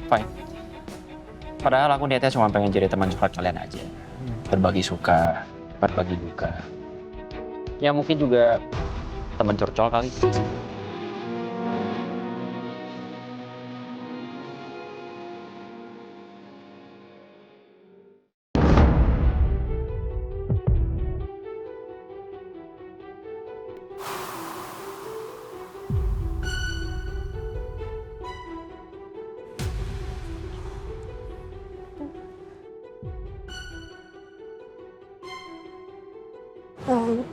fine. Padahal aku niatnya cuma pengen jadi teman curhat kalian aja. Berbagi suka, berbagi duka. Ya mungkin juga teman curcol kali.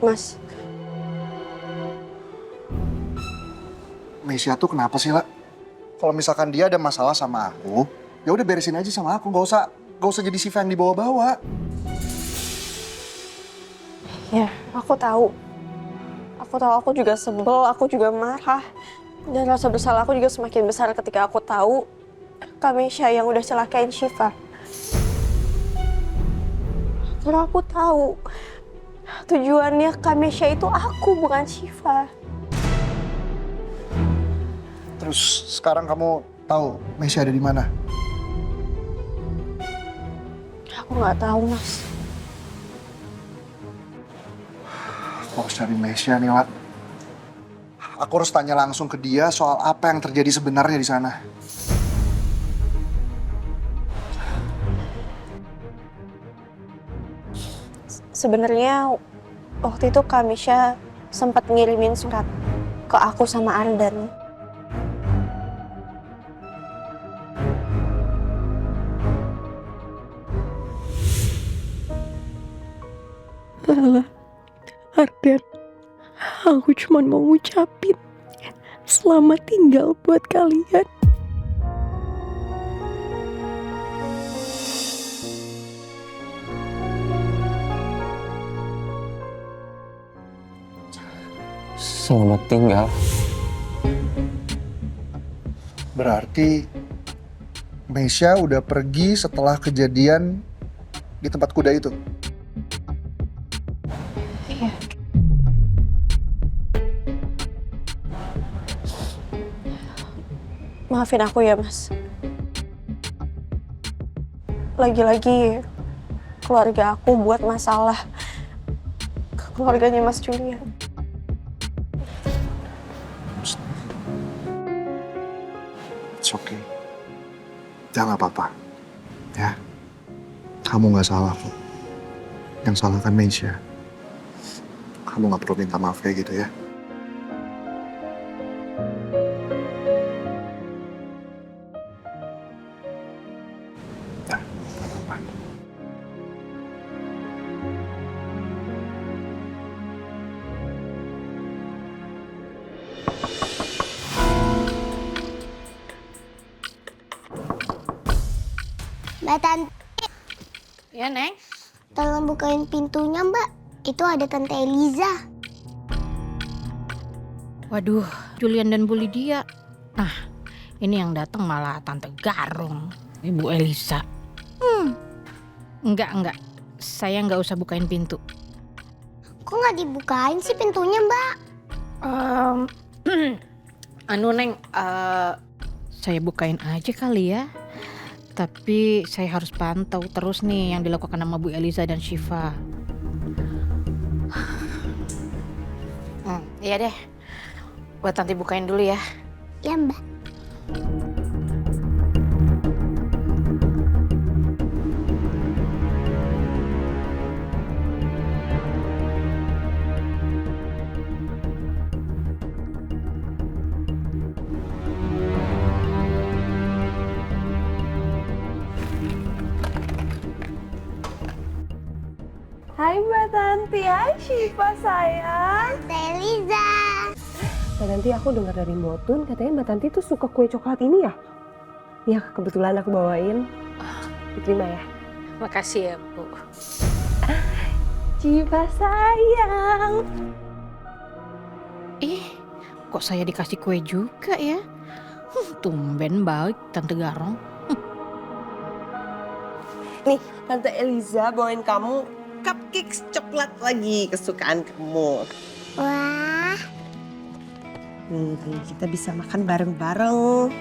Mas, Mesia tuh kenapa sih, La? Kalau misalkan dia ada masalah sama aku, ya udah beresin aja sama aku. Gak usah jadi Siva yang dibawa-bawa. ya aku tahu. Aku juga sebel, aku juga marah. Dan rasa bersalah aku juga semakin besar ketika aku tahu Kamesha yang udah celakain Syifa. Karena aku tahu tujuannya Kamesha itu aku, bukan Syifa. Terus sekarang kamu tahu Mesia ada di mana? Aku nggak tahu, Mas. Aku harus cari Mesia nih, La. Aku harus tanya langsung ke dia soal apa yang terjadi sebenarnya di sana. Sebenarnya waktu itu Kamesha sempat ngirimin surat ke aku sama Ardan. Alah, Ardan, aku cuma mau ngucapin selamat tinggal buat kalian. Selamat tinggal. Berarti Mesia udah pergi setelah kejadian di tempat kuda itu. Iya. Maafin aku ya, Mas. Lagi-lagi keluarga aku buat masalah ke keluarganya Mas Julian. It's okay. Ya nggak apa-apa. Ya. Kamu nggak salah kok. Yang salah kan Mesia. Kamu nggak perlu minta maaf kayak gitu ya. Ya, nggak apa-apa. Mbak Tanti, Ya, Neng. tolong bukain pintunya, Mbak. Itu ada Tante Eliza. Waduh, Julian dan Bu Lydia. Nah, ini yang datang malah Tante Garung, Ibu Elisa. Enggak. Saya nggak usah bukain pintu. Kok nggak dibukain sih pintunya, Mbak? Anu, Neng, saya bukain aja kali ya. Tapi saya harus pantau terus nih yang dilakukan sama Bu Eliza dan Syifa. Iya deh. Buat Tanti bukain dulu ya. Ya, Mbak. Hai Mbak Tanti, hai Syifa sayang. Tante Eliza. Mbak Tanti, aku dengar dari Motun katanya Mbak Tanti tuh suka kue coklat ini ya? Ya, kebetulan aku bawain. Diterima ya. Makasih ya, Bu. Syifa sayang. Ih, kok saya dikasih kue juga ya? Tumben baik Tante Garong. Nih, Tante Eliza bawain kamu cupcakes coklat lagi kesukaan kamu. Wah, Nih, kita bisa makan bareng-bareng.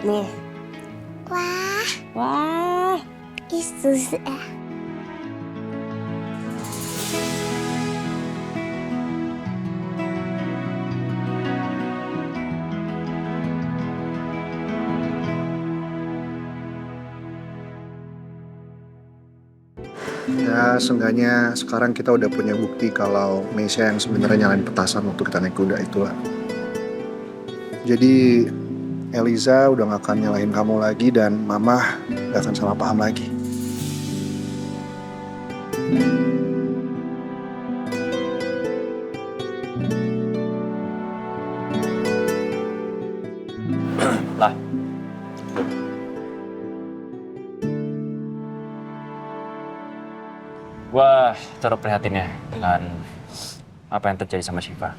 Nih. Wah, Wah. Yesus. Ya, seenggaknya sekarang kita udah punya bukti kalau Meisha yang sebenarnya nyalain petasan waktu kita naik kuda itulah. Jadi Eliza udah gak akan nyalahin kamu lagi dan Mama gak akan salah paham lagi. Lah. Gua turut prihatin ya dengan apa yang terjadi sama Syifa.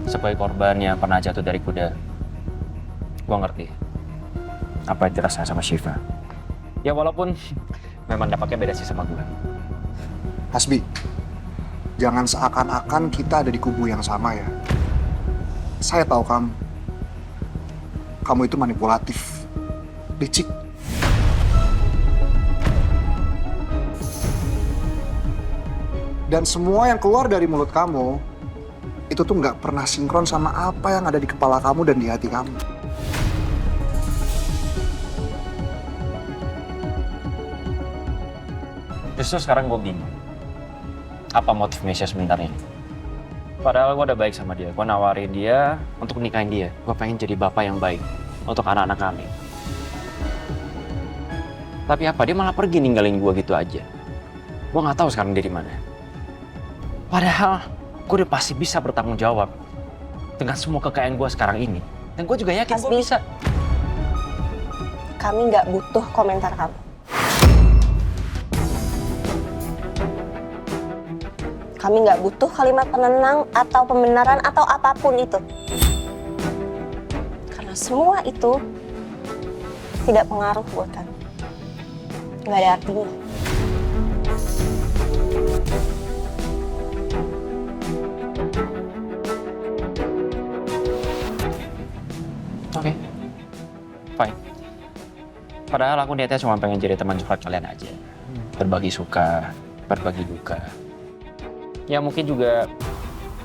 Sebagai korban yang pernah jatuh dari kuda, gua ngerti apa yang dirasain sama Syifa. Ya walaupun memang dampaknya beda sih sama gua. Hasbi, jangan seakan-akan kita ada di kubu yang sama ya. Saya tahu kamu. Kamu itu manipulatif, licik. Dan semua yang keluar dari mulut kamu, itu tuh nggak pernah sinkron sama apa yang ada di kepala kamu dan di hati kamu. Justru sekarang gue bingung. Apa motif Meisha sebenarnya? Padahal gue udah baik sama dia. Gue nawarin dia untuk nikahin dia. Gue pengen jadi bapak yang baik untuk anak-anak kami. Tapi apa? Dia malah pergi ninggalin gue gitu aja. Gue nggak tahu sekarang dia di mana. Padahal gue udah pasti bisa bertanggung jawab dengan semua kekayaan gue sekarang ini. Dan gue juga yakin gue Hasbi, bisa. kami nggak butuh komentar kamu. Kami nggak butuh kalimat penenang atau pembenaran atau apapun itu. Karena semua itu tidak pengaruh buat kami. Nggak ada artinya. Oke, fine. Padahal aku niatnya cuma pengen jadi teman curhat kalian aja. Berbagi suka, berbagi duka. Ya mungkin juga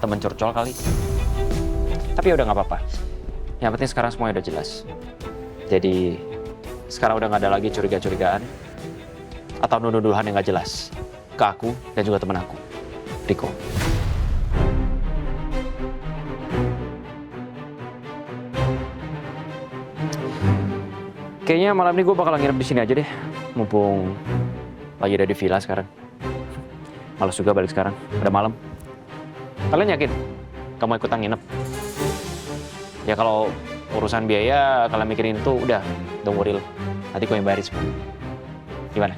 teman curcol kali. Tapi ya udah nggak apa-apa. Yang penting sekarang semuanya udah jelas. Jadi sekarang udah nggak ada lagi curiga-curigaan atau nuduh-nuduhan yang nggak jelas ke aku dan juga teman aku, Riko. Kayaknya malam ini gue bakal nginep di sini aja deh, mumpung lagi ada di villa sekarang. Males juga balik sekarang, udah malam. Kalian yakin kamu ikutan nginep? Ya kalau urusan biaya kalian mikirin itu udah, don't worry lo. Nanti gue yang bayarin semua. Gimana?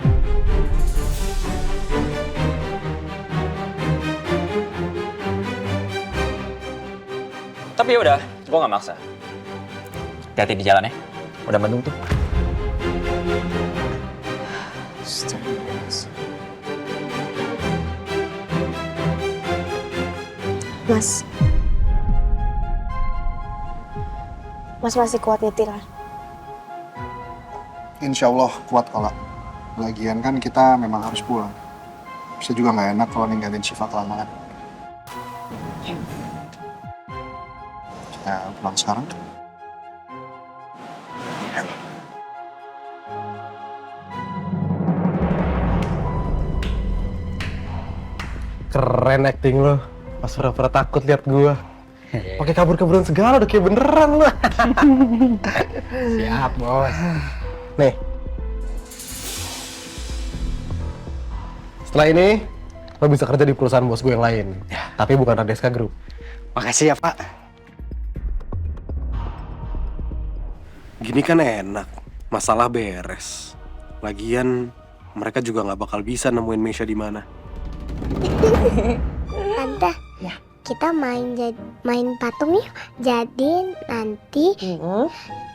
Tapi ya udah, gue nggak maksa. Hati-hati di jalan ya, udah mendung tuh. Mas masih kuat nyetir kan? Insya Allah kuat kalau. Lagian kan kita memang harus pulang. Bisa juga nggak enak kalau ninggalin Syifa kelamaan. Ya pulang sekarang. Keren acting lo, pas pura-pura takut lihat gua. Pakai kabur-kaburan segala udah kayak beneran lo. Siap, Bos. Nih. Setelah ini lo bisa kerja di perusahaan bos gue yang lain. Ya. Tapi bukan Radeska Group. Makasih ya, Pak. Gini kan enak, masalah beres. Lagian mereka juga nggak bakal bisa nemuin Meisha di mana. Tante, ya. Kita main patung yuk. Jadi nanti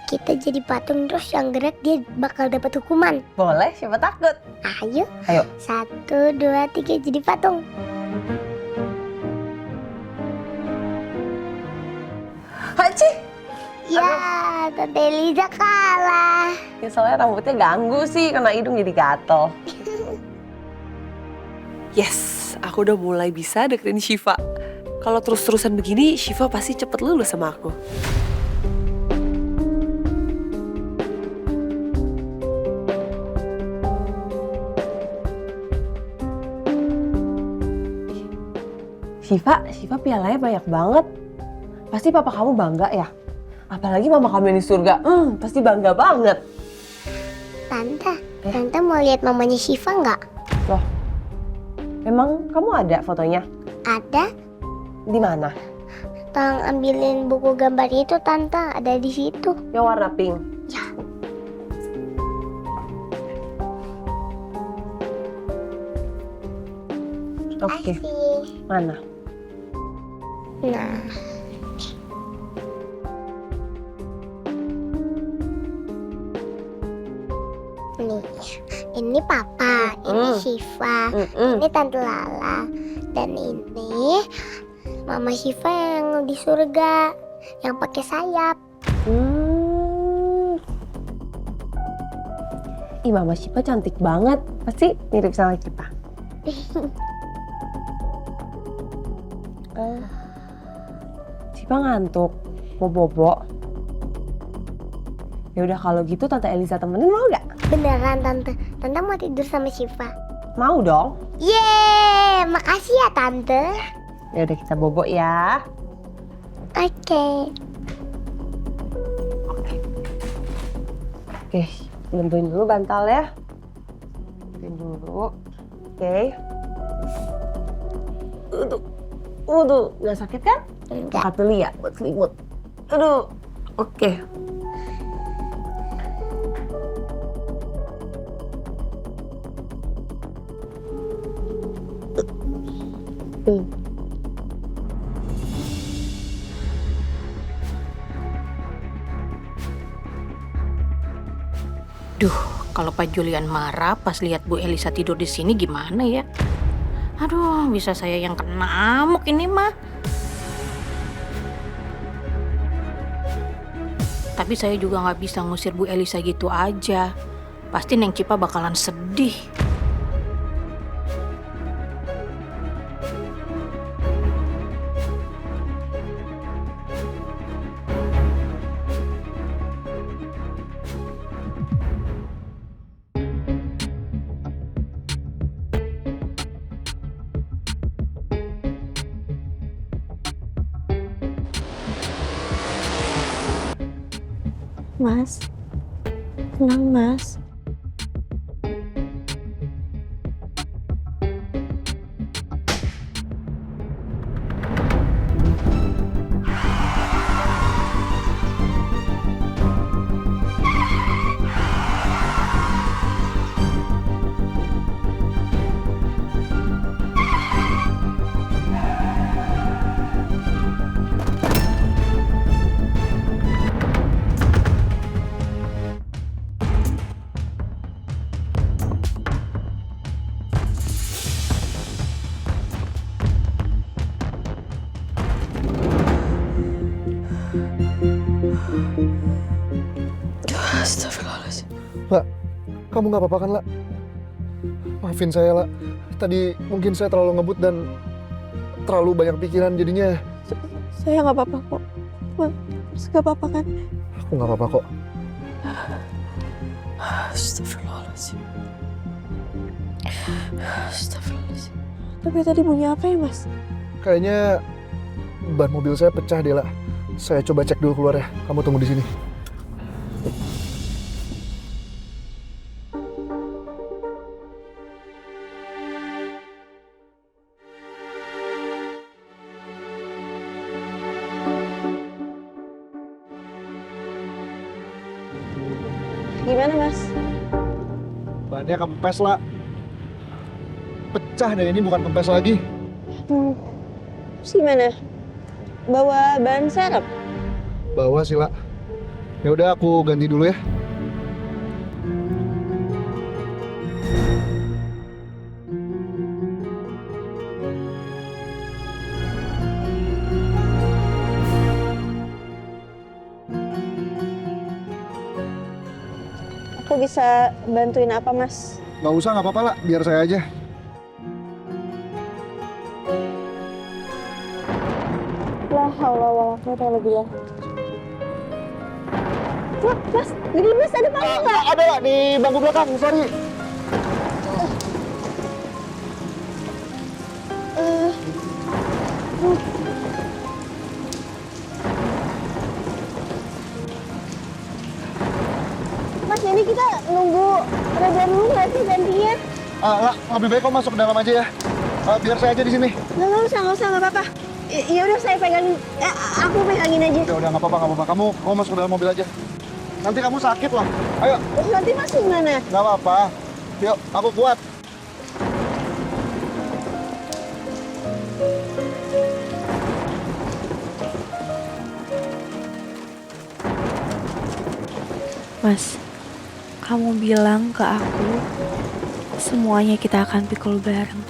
kita jadi patung terus yang gerak dia bakal dapat hukuman. Boleh, siapa takut? Ayo. Ayo. 1, 2, 3 jadi patung. Haji, Ya, Tante Eliza kalah. Ya soalnya rambutnya ganggu sih, kena hidung jadi gatel. Yes, aku udah mulai bisa deketin Syifa. Kalau terus-terusan begini, Syifa pasti cepet lulus sama aku. Syifa pialanya banyak banget. Pasti papa kamu bangga ya? Apalagi mama kamu yang di surga, pasti bangga banget. Tante mau lihat mamanya Syifa nggak? Loh, emang kamu ada fotonya? Ada. Di mana? Tolong ambilin buku gambar itu, Tante. Ada di situ. Yang warna pink. Ya. Oke, Kasih. mana? Nah, nih, ini Papa, ini Syifa, ini Tante Lala, dan ini Mama Syifa yang di surga, yang pakai sayap. Ih, Mama Syifa cantik banget. Pasti mirip sama kita. Syifa ngantuk, mau bobo. Ya udah kalau gitu Tante Eliza temenin mau gak? Beneran Tante, Tante mau tidur sama Syifa. Mau dong. Yeay, makasih ya Tante. Ya udah kita bobo ya. Oke. Oke, bentuin dulu bantal ya. Bentuin dulu. Oke. Nggak sakit kan? Enggak. Angkat dulu ya buat selimut. Aduh, oke. Duh, kalau Pak Julian marah pas lihat Bu Elisa tidur di sini gimana ya? Aduh, bisa saya yang kena amuk ini mah. Tapi saya juga nggak bisa ngusir Bu Elisa gitu aja. Pasti Neng Cipa bakalan sedih. Mas, tenang Mas. Astagfirullahaladzim. La, kamu nggak apa-apa kan, La? Maafin saya, La. Tadi mungkin saya terlalu ngebut dan terlalu banyak pikiran jadinya. Saya nggak apa-apa kok. Mas nggak apa-apa kan? Aku nggak apa-apa kok. Astagfirullahaladzim. Astagfirullahaladzim. Tapi tadi bunyi apa ya, Mas? Kayaknya ban mobil saya pecah deh, La. Saya coba cek dulu keluar ya. Kamu tunggu di sini. Gimana, Mas? Bannya kempes, La. Pecah deh, ini bukan kempes lagi. Terus gimana? Bawa bahan serep? Bawa sih, La. Ya udah aku ganti dulu ya. Aku bisa bantuin apa, Mas? Nggak usah, nggak apa-apa lah. Biar saya aja. La haula wala quwata illa billah. Mas, gini Mas, ada palu nggak? Ada lah di bangku belakang, sorry. Mas, ini kita nunggu reda dulu nggak sih gantinya? Lah, lebih baik kau masuk ke dalam aja ya. Biar saya aja di sini. Nggak usah, nggak apa-apa. Ya udah saya pegangin, aku pegangin aja. Udah nggak apa-apa, nggak apa-apa. Kamu masuk ke dalam mobil aja. Nanti kamu sakit loh. Ayo. Nanti Mas gimana? Nggak apa-apa. Yuk, aku kuat. Mas, kamu bilang ke aku semuanya kita akan pikul bareng.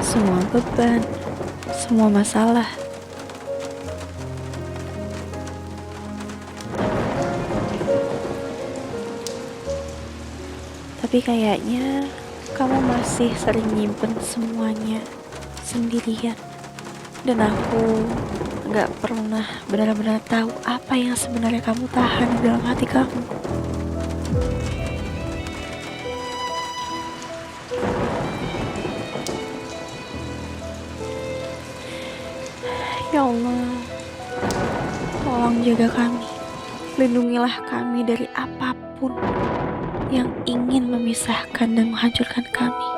Semua beban, semua masalah. Tapi kayaknya kamu masih sering nyimpen semuanya sendirian. Dan aku gak pernah benar-benar tahu apa yang sebenarnya kamu tahan di dalam hati kamu. Ya Allah, tolong jaga kami. Lindungilah kami dari apapun yang ingin memisahkan dan menghancurkan kami.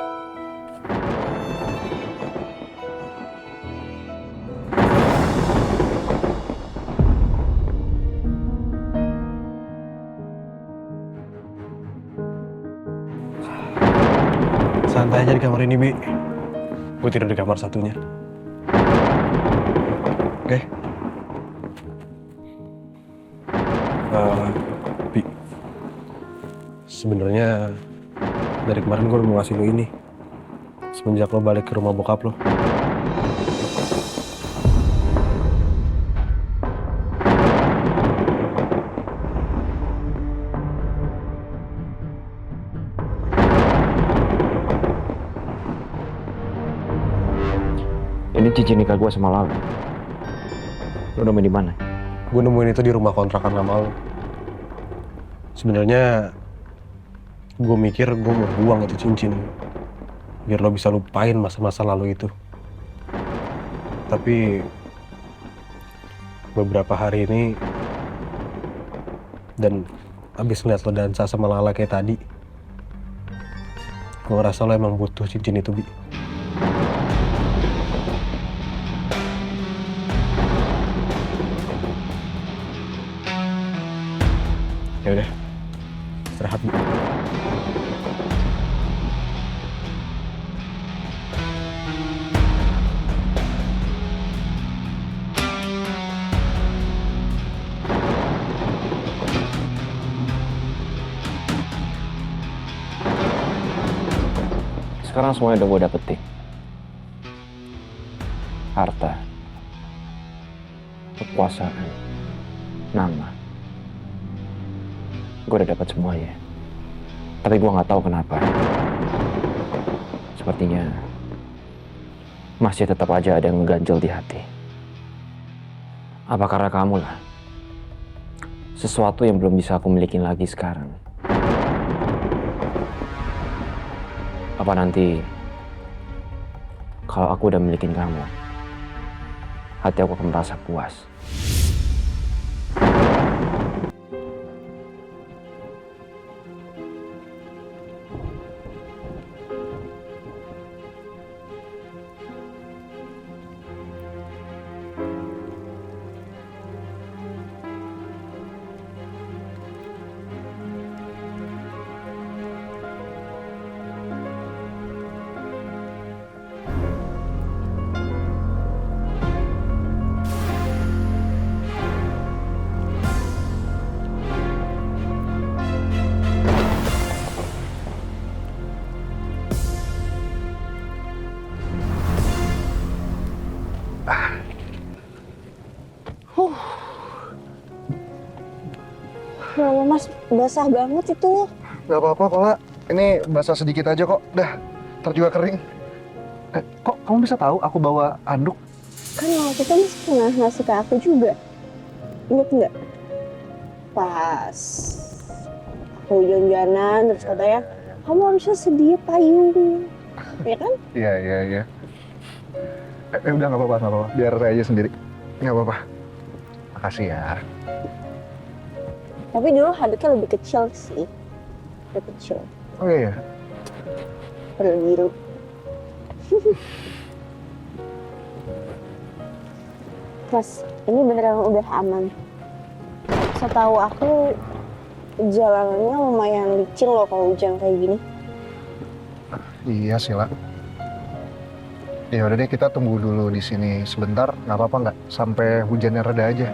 Santai aja di kamar ini, Bi. Gue tidur di kamar satunya. Oke? Bi. Sebenarnya dari kemarin gue udah mau ngasih lo ini. Semenjak lo balik ke rumah bokap lo. Ini cincin nikah gue sama Lala. Lo nemuin di mana? Gue nemuin itu di rumah kontrakan lama lo. Sebenarnya gue mikir gue mau buang itu cincin biar lo bisa lupain masa-masa lalu itu. Tapi beberapa hari ini dan abis ngeliat lo dansa sama Lala kayak tadi, gue ngerasa lo emang butuh cincin itu, Bi. Ya udah, istirahat, Bu. Sekarang semuanya udah gue dapetin. Harta, kekuasaan, nama. Gue udah dapat semuanya. Tapi gue nggak tahu kenapa. Sepertinya masih tetap aja ada yang mengganjal di hati. Apa karena kamu lah? Sesuatu yang belum bisa aku milikin lagi sekarang. Apa nanti kalau aku udah milikin kamu, hati aku akan merasa puas. Ya Allah Mas, basah banget itu. Gak apa-apa kok, La. Ini basah sedikit aja kok. Dah, ntar juga kering. Kok kamu bisa tahu aku bawa anduk? Kan waktu itu Mas pernah ngasih ke aku juga. Ingat nggak? Pas aku hujan-hujanan terus katanya, kamu harusnya sedia payung. Ya kan? Iya. Udah nggak apa-apa, nggak apa-apa. Biar aja sendiri. Nggak apa-apa. Makasih ya. Tapi dulu handuknya lebih kecil sih. Lebih kecil. Oh iya. Warna biru. Mas, ini beneran udah aman. Setahu aku jalanannya lumayan licin loh kalau hujan kayak gini. Iya sih, La. Ya udah deh, kita tunggu dulu di sini sebentar. Nggak apa-apa nggak? Sampai hujannya reda aja.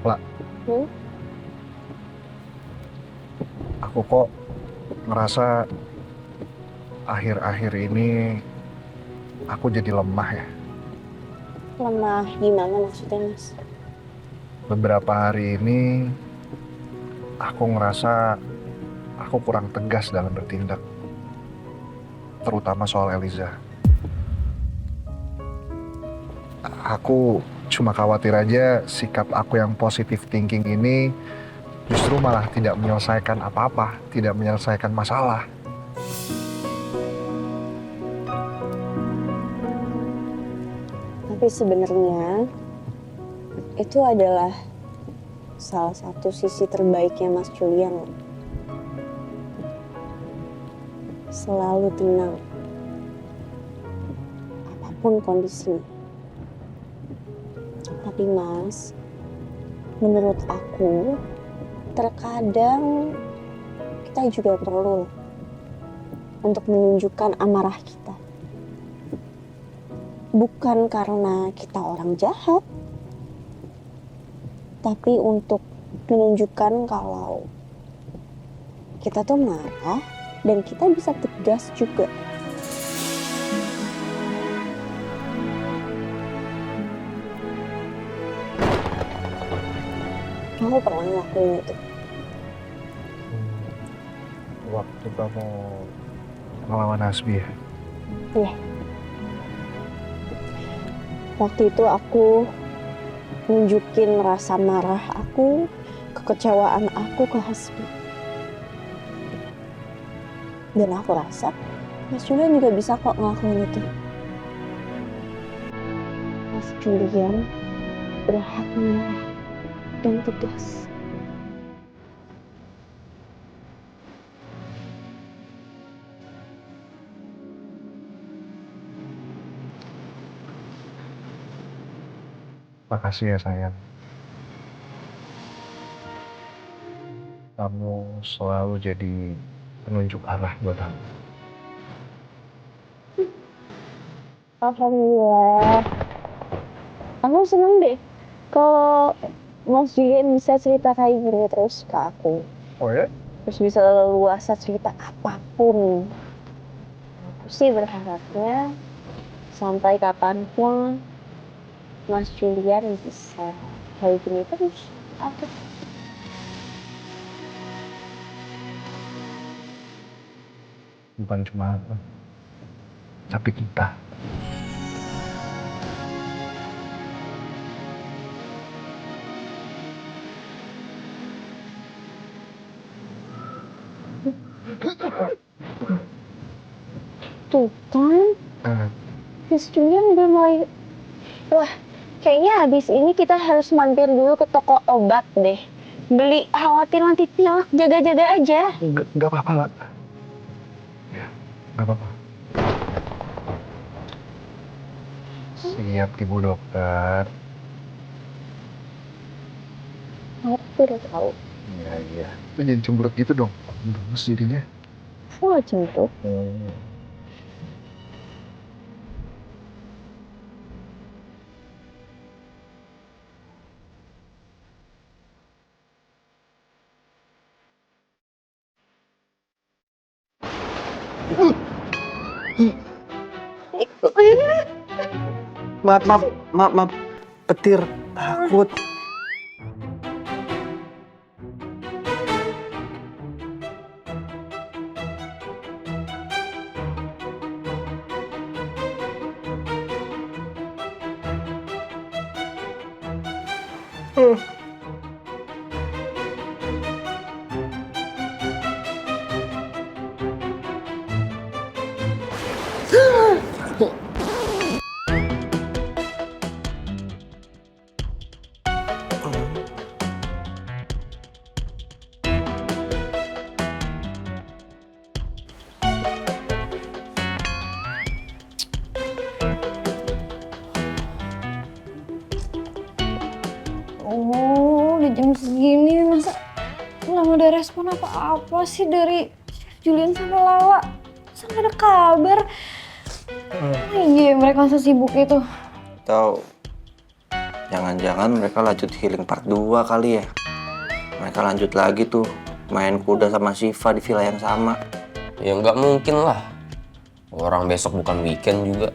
La. Aku kok ngerasa akhir-akhir ini aku jadi lemah ya. Lemah gimana maksudnya, Mas? Beberapa hari ini aku ngerasa aku kurang tegas dalam bertindak. Terutama soal Eliza. Aku cuma khawatir aja sikap aku yang positive thinking ini justru malah tidak menyelesaikan apa-apa, tidak menyelesaikan masalah. Tapi sebenarnya itu adalah salah satu sisi terbaiknya Mas Julian. Selalu tenang. Apapun kondisinya. Tapi Mas, menurut aku terkadang kita juga perlu untuk menunjukkan amarah kita. Bukan karena kita orang jahat, tapi untuk menunjukkan kalau kita tuh marah dan kita bisa tegas juga. Kamu pernah ngelakuin itu? Waktu kamu ngelawan Hasbi ya? Iya. Waktu itu aku nunjukin rasa marah aku, kekecewaan aku ke Hasbi. Dan aku rasa Mas Julian juga bisa kok ngelakuin itu. Mas Julian berhak menolak dan tegas. Makasih ya sayang. Kamu selalu jadi penunjuk arah buat aku. Alhamdulillah. Aku seneng deh kalau Mas Julian bisa cerita kayak gini terus ke aku. Oh ya? Terus bisa leluasa cerita apapun. Aku sih berharapnya sampai kapanpun Mas Julian bisa kayak gini terus. Aku Bukan cuma aku, tapi kita. tuh kan, Mas Julian udah mulai. Wah, kayaknya habis ini kita harus mampir dulu ke toko obat deh. Beli khawatir nanti pilek, jaga-jaga aja. Nggak apa-apa, lah. Ya, nggak apa-apa. Siap, Ibu Dokter. Aku udah tahu. Iya. Lu jangan cemberut gitu dong. Bagus jadinya. Wah, cemberut. Maaf. Petir, takut. Oh, udah jam segini masa belum ada respon apa-apa sih dari Julian sama Lala. Masa nggak ada kabar? Oh iya, mereka sesibuk itu. Atau jangan-jangan mereka lanjut healing part 2 kali ya. Mereka lanjut lagi tuh main kuda sama Shiva di villa yang sama. Ya nggak mungkin lah. Orang besok bukan weekend juga.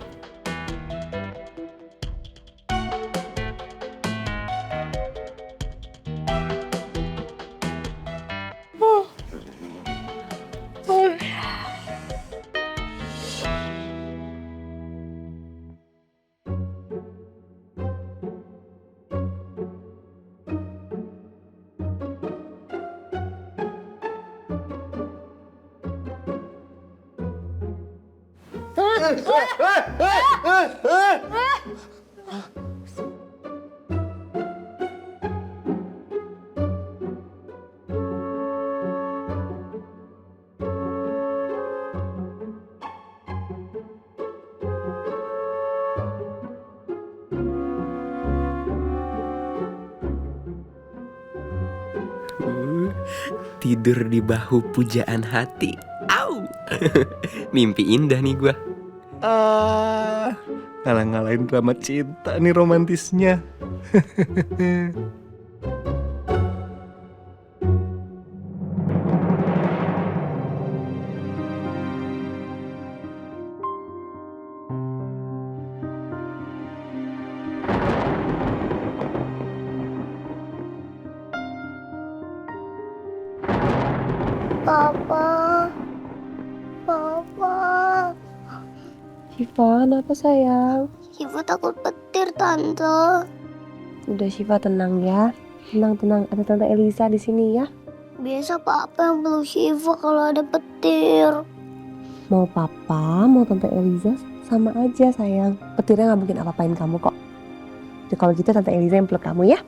Tidur di bahu pujaan hati. Au. Mimpi indah nih gua. Ngalah-ngalahin drama cinta nih romantisnya. Papa. Shiva, kenapa sayang? Shiva takut petir, Tante. Udah Shiva tenang ya. Tenang. Ada Tante Elisa di sini ya. Biasa Papa yang peluk Shiva kalau ada petir. Mau Papa, mau Tante Elisa, sama aja sayang. Petirnya nggak mungkin apa-apain kamu kok. Jadi kalau gitu Tante Elisa yang peluk kamu ya.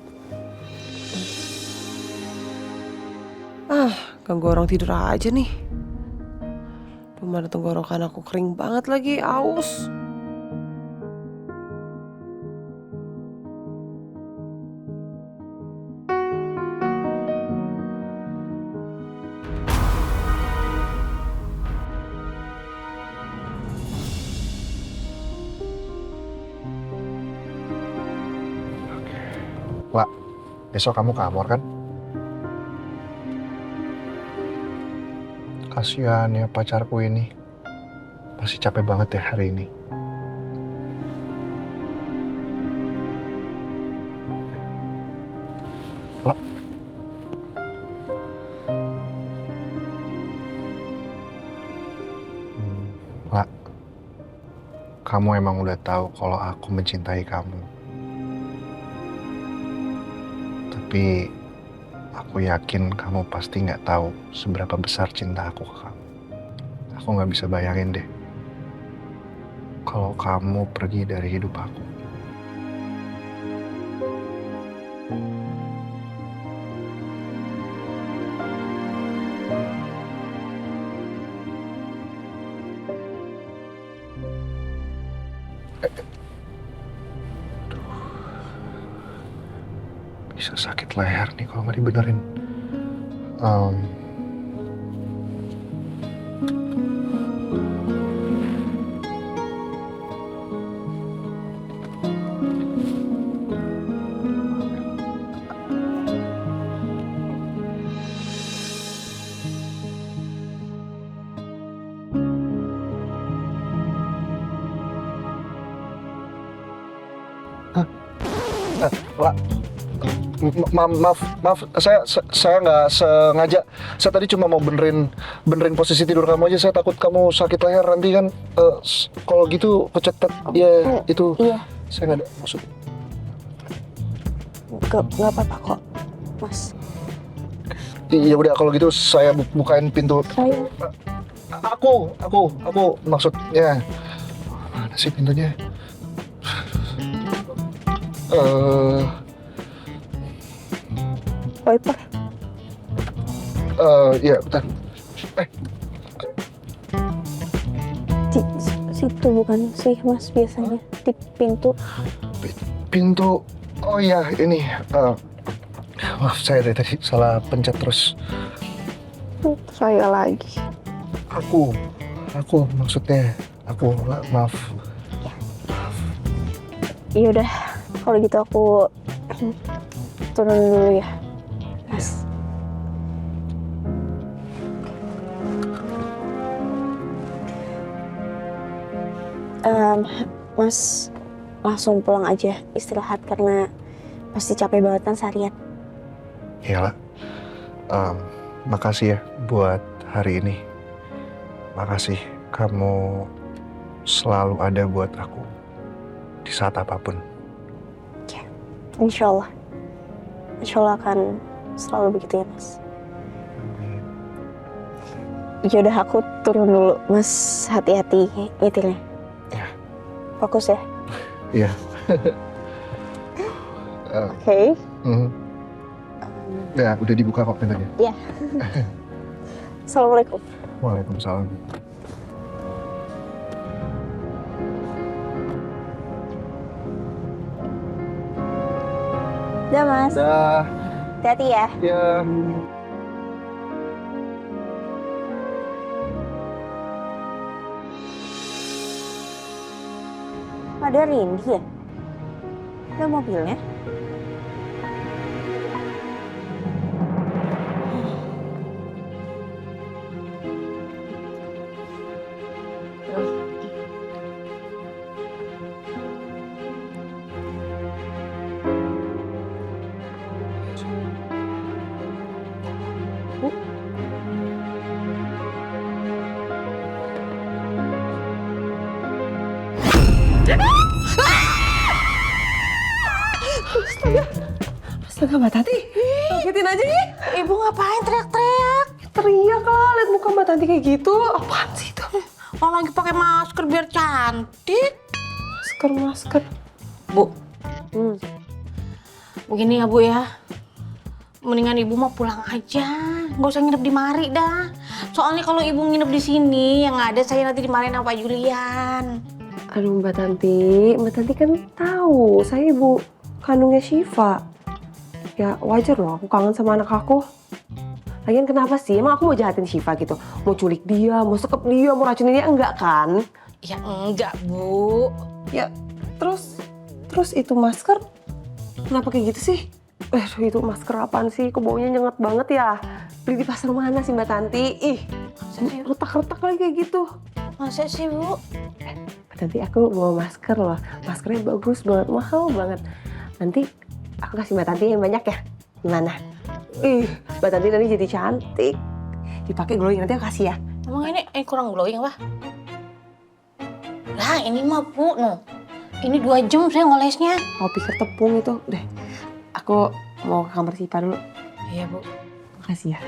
Ganggu orang tidur aja nih. Mana tenggorokan aku kering banget lagi, aus. Wak, besok kamu ke Amor kan? Kasihan ya pacarku ini. Pasti capek banget ya hari ini. Wak. Wak, kamu emang udah tahu kalau aku mencintai kamu. Tapi aku yakin kamu pasti nggak tahu seberapa besar cinta aku ke kamu. Aku nggak bisa bayangin deh kalau kamu pergi dari hidup aku. Bisa sakit leher nih kalau nggak dibenerin. Maaf, saya nggak sengaja. Saya tadi cuma mau benerin posisi tidur kamu aja. Saya takut kamu sakit leher nanti kan. Kalau gitu kecetet, ya itu. Iya. Saya nggak ada maksud. Nggak apa-apa kok, Mas. Ya udah kalau gitu saya bukain pintu. Saya. Aku maksudnya mana sih pintunya? Wiper. Ya bentar. Situ bukan sih Mas biasanya di pintu. Pintu. Oh iya ini. Maaf saya dari tadi salah pencet terus. Saya lagi. Aku maksudnya maaf. Iya udah, kalau gitu aku turun dulu ya, Mas. Mas langsung pulang aja istirahat karena pasti capek banget kan seharian. Iyalah. Makasih ya buat hari ini. Makasih kamu selalu ada buat aku di saat apapun. Ya, insya Allah akan selalu begitu ya Mas. Ya udah aku turun dulu Mas, hati-hati nyetirnya. Ya. Fokus ya. Iya. Oke. Ya udah dibuka kok pintunya. Iya. Assalamualaikum. Waalaikumsalam. Dah Mas. Dah. Hati-hati ya. Ya. Ada Rindy ya? Ada mobilnya? Astaga Mbak Tanti, kagetin aja nih. Ibu ngapain teriak-teriak? Teriak lah, liat muka Mbak Tanti kayak gitu. Apaan sih itu? Orang lagi pakai masker biar cantik. Masker. Bu, begini ya Bu ya. Mendingan Ibu mau pulang aja, nggak usah nginep di mari dah. Soalnya kalau Ibu nginep di sini, yang ada saya nanti dimarahin sama Pak Julian. Aduh Mbak Tanti kan tahu saya ibu kandungnya Syifa. Ya wajar loh, aku kangen sama anak aku. Lagian kenapa sih? Emang aku mau jahatin Syifa gitu? Mau culik dia, mau sekep dia, mau racunin dia? Enggak kan? Ya enggak Bu. Ya terus itu masker kenapa kayak gitu sih? Itu masker apaan sih? Kok baunya nyengat banget ya? Beli di pasar mana sih Mbak Tanti? Ih, retak-retak lagi kayak gitu. Masa sih Bu? Mbak Tanti aku bawa masker loh. Maskernya bagus banget, mahal banget. Nanti aku kasih Mbak Tanti yang banyak ya. Gimana? Mbak Tanti nanti jadi cantik. Dipakai glowing, nanti aku kasih ya. Emang ini kurang glowing apa? Lah ini mah Bu, no. Ini 2 jam saya ngolesnya. Mau pikir tepung itu. Deh, aku mau ke kamar Syifa dulu. Iya Bu. Makasih ya.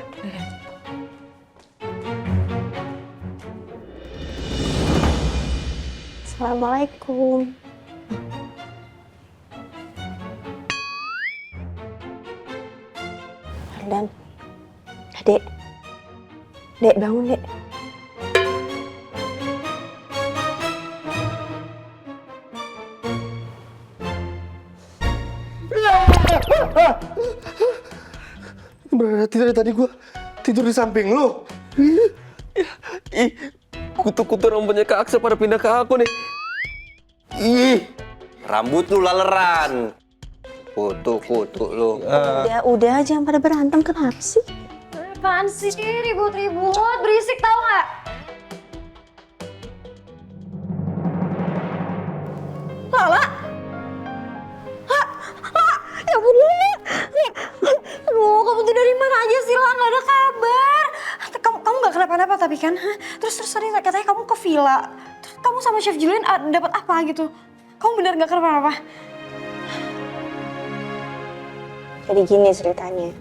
Assalamualaikum. Ardan. Dek. Dek bangun, Dek. Berarti dari tadi gue tidur di samping lo. Ih, kutu-kutu rambutnya Kak Aksa pada pindah ke aku nih. Ih, Rambut lu laleran. Kutu-kutu lu. Udah jangan pada berantem, kenapa sih? Apaan sih ribut-ribut, berisik tau gak? Lala? Terus tadi katanya kamu ke villa. Terus kamu sama Chef Julian dapat apa gitu? Kamu benar nggak kenapa-napa? Jadi gini ceritanya.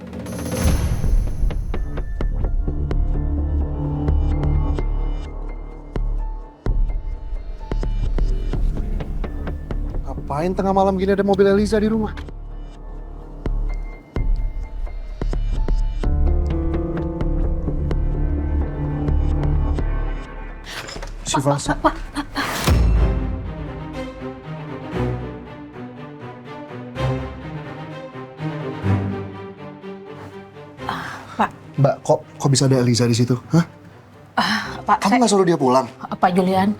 Ngapain tengah malam gini ada mobil Eliza di rumah? Syifa, Pak. Mbak, kok bisa ada Eliza di situ? Hah? Pak, Kamu nggak suruh dia pulang? Pak Julian,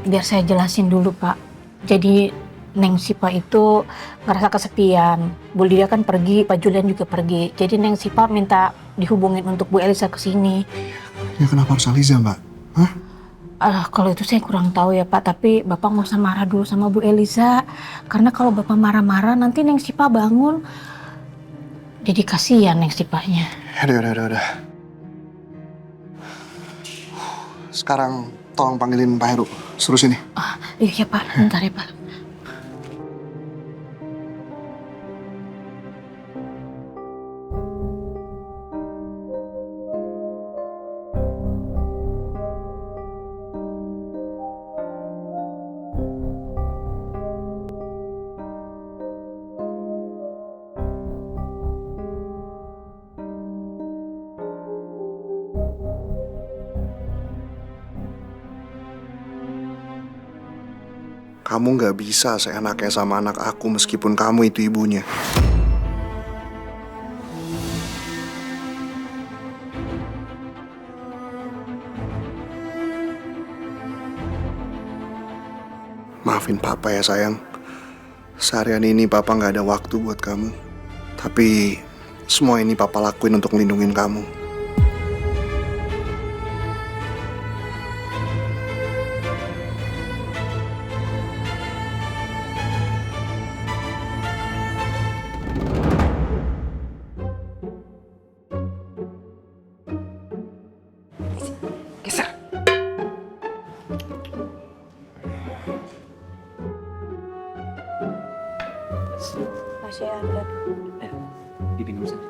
biar saya jelasin dulu Pak. Jadi Neng Sipa itu ngerasa kesepian. Bu Lydia kan pergi, Pak Julian juga pergi. Jadi Neng Sipa minta dihubungin untuk Bu Elisa ke sini. Ya kenapa harus Eliza, Mbak? Hah? Kalau itu saya kurang tahu ya Pak, tapi Bapak nggak usah marah dulu sama Bu Elisa. Karena kalau Bapak marah-marah nanti Neng Sipa bangun. Jadi kasihan Neng Sipanya. Udah. Sekarang tolong panggilin Pak Heru. Suruh sini. Iya Pak, bentar ya Pak. Kamu nggak bisa seenaknya sama anak aku meskipun kamu itu ibunya. Maafin Papa ya sayang. Seharian ini Papa nggak ada waktu buat kamu. Tapi semua ini Papa lakuin untuk ngelindungin kamu. Makasih ya, Dad. Dipinum saja.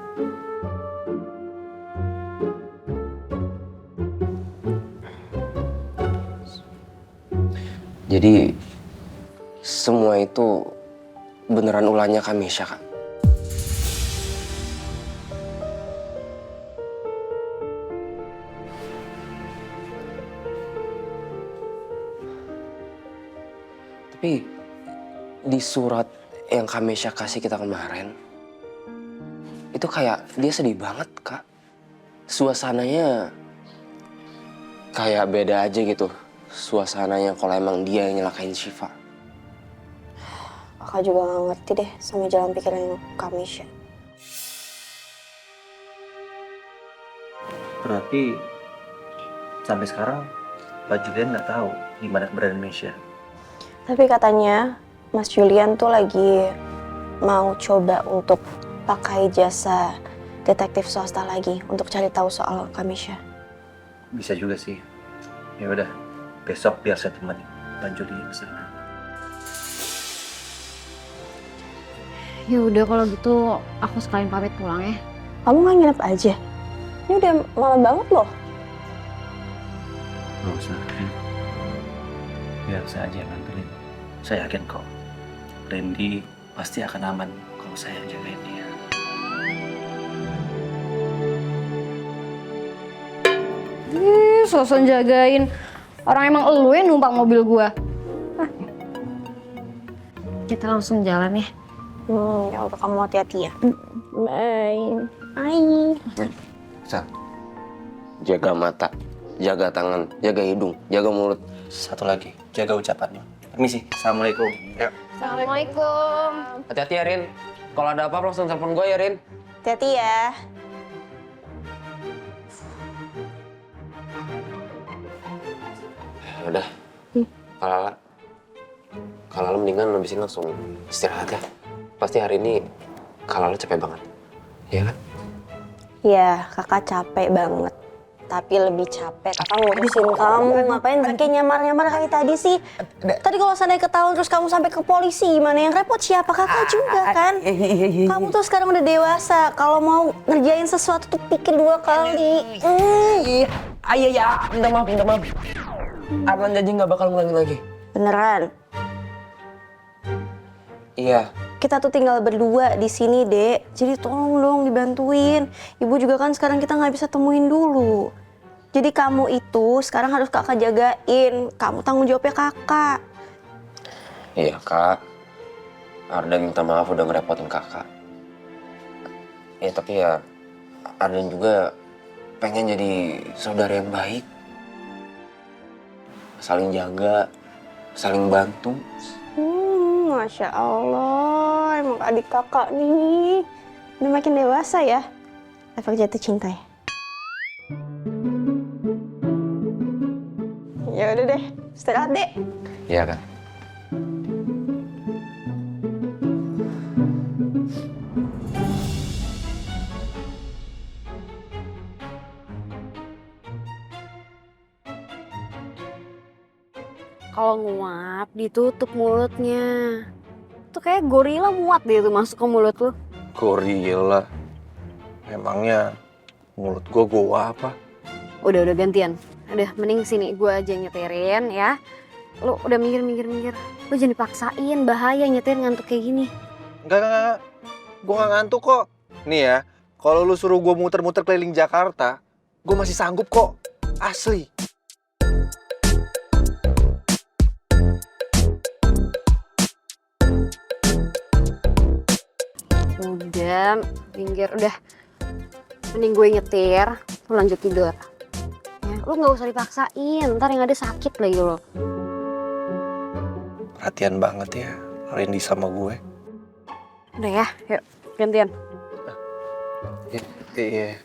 Jadi semua itu beneran ulahnya Kamisha, Kak. Tapi di surat yang Kamisha kasih kita kemarin, itu kayak dia sedih banget, Kak. Suasananya kayak beda aja gitu. Suasananya kalau emang dia yang nyelakain Syifa. Kakak juga gak ngerti deh sama jalan pikiran Kamisha. Berarti sampai sekarang Pak Julian nggak tahu di mana keberadaan Mesya. Tapi katanya Mas Julian tuh lagi mau coba untuk pakai jasa detektif swasta lagi untuk cari tahu soal Kamisha. Bisa juga sih. Ya udah, besok biar saya temani Pak Julian ke sana. Ya udah kalau gitu aku sekalian pamit pulang ya. Kamu nggak nginep aja? Ini udah malam banget loh. Nggak usah. Biar saya aja yang nganterin. Saya yakin kok Randy pasti akan aman kalau saya jagain dia. Soson jagain. Orang emang elu yang numpang mobil gua. Kita langsung jalan ya. Ya udah, kamu hati-hati ya. Bye. Bye. Sal, jaga mata, jaga tangan, jaga hidung, jaga mulut. Satu lagi, jaga ucapannya. Permisi. Assalamualaikum. Ya. Assalamualaikum. Hati-hati ya, Rin. Kalau ada apa-apa langsung telepon gue ya, Rin. Hati-hati ya. Udah, Kalala mendingan habis ini langsung istirahat ya. Pasti hari ini Kalala capek banget, ya kan? Iya, kakak capek banget. tapi lebih capek. Kakak ngurusin kamu, ngapain pakai nyamar-nyamar kayak tadi sih? Tadi kalau seandainya ketahuan terus kamu sampai ke polisi, gimana yang repot siapa? Kakak juga kan? Kamu tuh sekarang udah dewasa, kalau mau ngerjain sesuatu tuh pikir 2 kali. Ya, minta maaf. Arlan janji nggak bakal ngulangin lagi. Beneran? Iya. Kita tuh tinggal berdua di sini, Dek. Jadi tolong dong dibantuin. Ibu juga kan sekarang kita nggak bisa temuin dulu. Jadi kamu itu sekarang harus kakak jagain. Kamu tanggung jawabnya kakak. Iya, Kak. Ardan minta maaf udah ngerepotin kakak. Ya, tapi ya Ardan juga pengen jadi saudara yang baik. Saling jaga, saling bantu. Masya Allah, emang adik kakak nih udah makin dewasa ya. Efek jatuh cinta ya. Ya udah deh, istirahat deh. Iya, Kak. Kalau nguap, ditutup mulutnya. Tuh kayak gorila muat deh tuh masuk ke mulut lu. Gorila. Emangnya mulut gua apa? Udah gantian. Udah, mending sini gue aja nyetirin ya. Lu udah minggir. Lu jangan dipaksain, bahaya nyetir ngantuk kayak gini. Enggak. Gua nggak ngantuk kok. Nih ya, kalau lu suruh gua muter-muter keliling Jakarta, gua masih sanggup kok. Asli. Udah, minggir. Udah, mending gue nyetir, lu lanjut tidur. Ya, lu nggak usah dipaksain, ntar yang ada sakit lagi lo. Perhatian banget ya Randy sama gue. Udah ya, yuk gantian. Iya.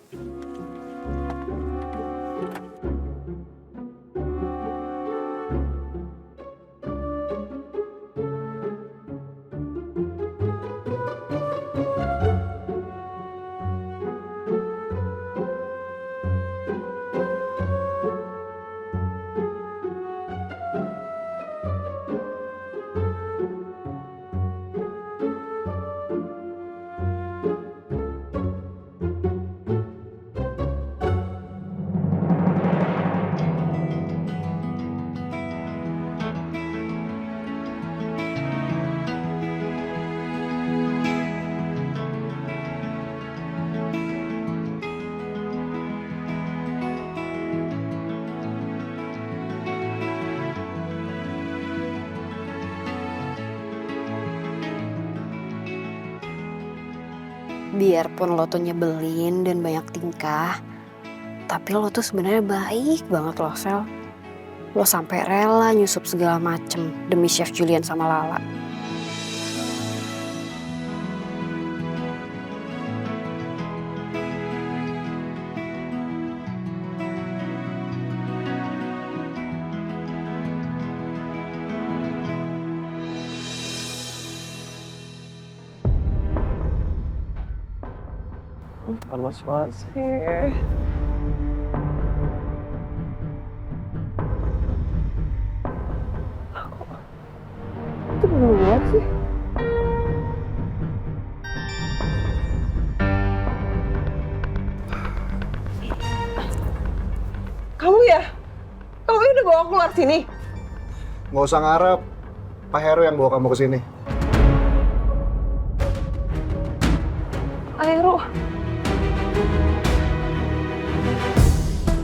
Biarpun lo tuh nyebelin dan banyak tingkah, tapi lo tuh sebenarnya baik banget loh, Sel. Lo sampai rela nyusup segala macem demi Chef Julian sama Lala. Panas banget sih. Itu duluan sih. Kamu ya? Kamu udah bawa keluar sini? Nggak usah ngarep. Pak Heru yang bawa kamu ke sini. Aero.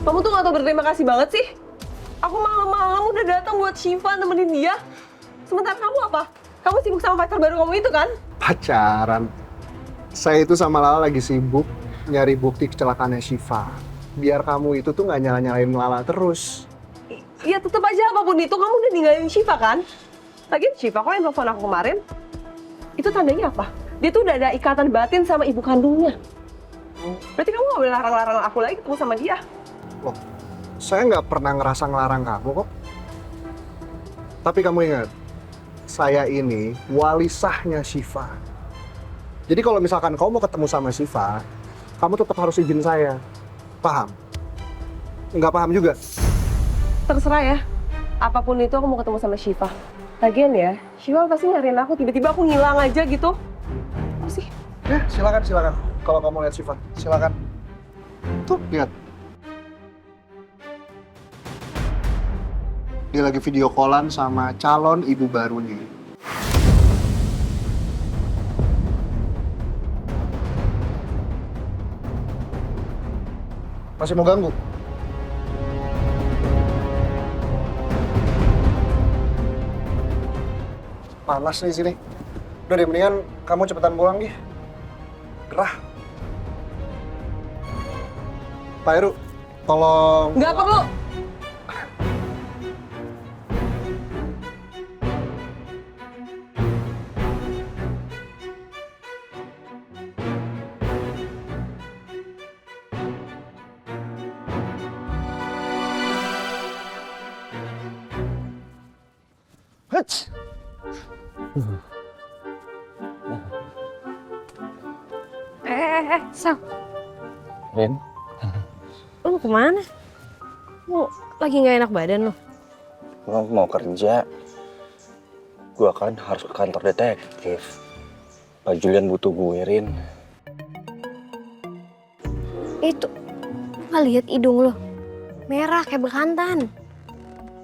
Kamu tuh gak tau berterima kasih banget sih. Aku malam-malam udah datang buat Syifa nemenin dia. Sementara kamu apa? Kamu sibuk sama pacar baru kamu itu kan? Pacaran. Saya itu sama Lala lagi sibuk nyari bukti kecelakaannya Syifa. Biar kamu itu tuh nggak nyala-nyalain Lala terus. Iya tetep aja apapun itu kamu udah ninggalin Syifa kan? Lagian Syifa kok yang telepon aku kemarin? Itu tandanya apa? Dia tuh udah ada ikatan batin sama ibu kandungnya. Berarti kamu gak boleh larang-larang aku lagi ketemu sama dia. Loh, saya nggak pernah ngerasa ngelarang kamu kok. Tapi kamu ingat, saya ini wali sahnya Syifa. Jadi kalau misalkan kamu mau ketemu sama Syifa, kamu tetap harus izin saya. Paham? Nggak paham juga. Terserah ya. Apapun itu aku mau ketemu sama Syifa. Lagian ya, Syifa pasti nyariin aku, tiba-tiba aku ngilang aja gitu. Apa sih? Ya, silakan. Kalau kamu lihat Syifa, silakan. Tuh, lihat. Dia lagi video callan sama calon ibu barunya. Masih mau ganggu? Panas nih sini. Udah deh, mendingan kamu cepetan pulang deh. Gerah. Pak Heru, tolong... Nggak perlu. Hits. Sal, Rin, lu mau kemana? Lu lagi nggak enak badan lu? gua mau kerja. Gua kan harus ke kantor detektif. Pak Julian butuh gue, Rin. Itu, lu nggak lihat hidung lu? Merah kayak bekantan.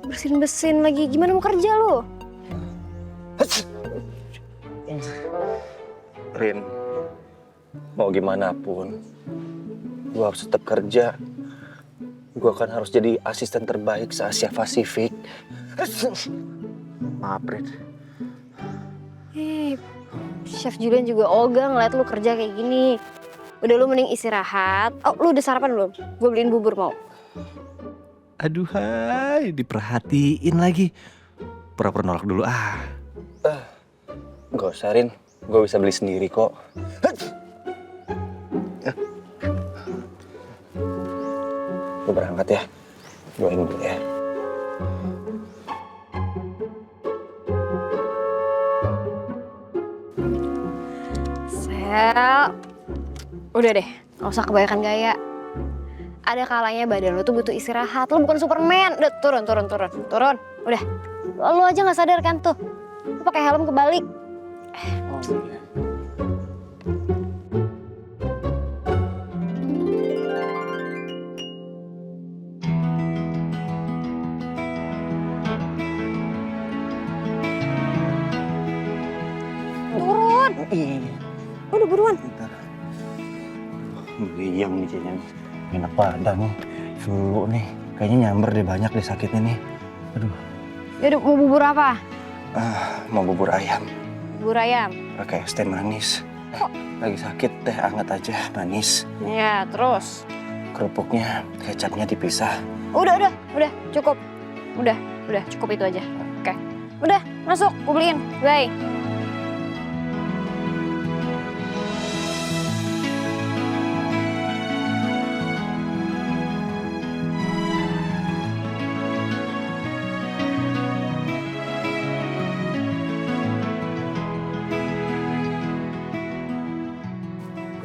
Bersin-bersin lagi, gimana mau kerja lu? Rin, mau gimana pun, gue harus tetap kerja. Gue kan harus jadi asisten terbaik se-Asia Pasifik. Maaf, Rin. Chef Julian juga ogah ngeliat lu kerja kayak gini. Udah lu mending istirahat. Oh, lu udah sarapan belum? Gue beliin bubur mau. Aduh, hai, diperhatiin lagi. Pura-pura nolak dulu Gak usah, Rin. Gue bisa beli sendiri kok. Gue berangkat ya. Doain dulu ya. Sel, udah deh, gak usah kebanyakan gaya. Ada kalanya badan lu tuh butuh istirahat. Lu bukan Superman. Udah turun. Udah. Lu aja nggak sadar kan tuh. Lu pakai helm kebalik. Turun. Udah buruan. Diam nih kayaknya. Enak badan nih. Flu nih. Kayaknya nyamber deh, banyak deh sakitnya nih. Aduh. Yaudah, mau bubur apa? Mau bubur ayam. Bubur ayam. Pakai es teh manis. Lagi sakit, teh hangat aja, manis. Ya, terus. Kerupuknya, kecapnya dipisah. Udah, cukup. Udah, cukup itu aja. Oke. Udah, masuk, gue beliin. Bye.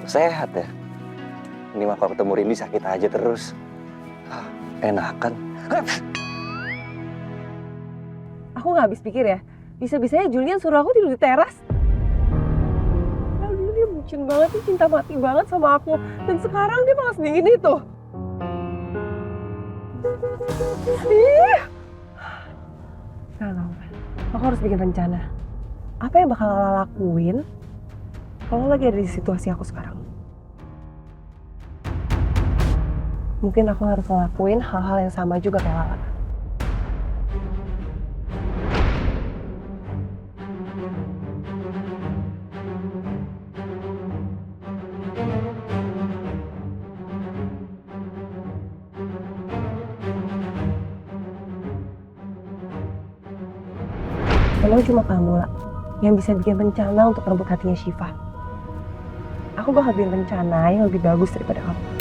Sehat ya. Ini mah kalau ketemu Rindy sakit aja terus. Enakan. Aku nggak habis pikir ya. Bisa-bisanya Julian suruh aku tidur di teras. Dulu dia bucin banget, dia cinta mati banget sama aku. Dan sekarang dia malah sedingin itu. Ih. Nah, aku harus bikin rencana. Apa yang bakal Lala lakuin kalau lagi ada di situasi aku sekarang? Mungkin aku harus ngelakuin hal-hal yang sama juga kayak Lala. Emang cuma kamu lah yang bisa bikin rencana untuk rebut hatinya Syifa. Aku bakal bikin rencana yang lebih bagus daripada kamu.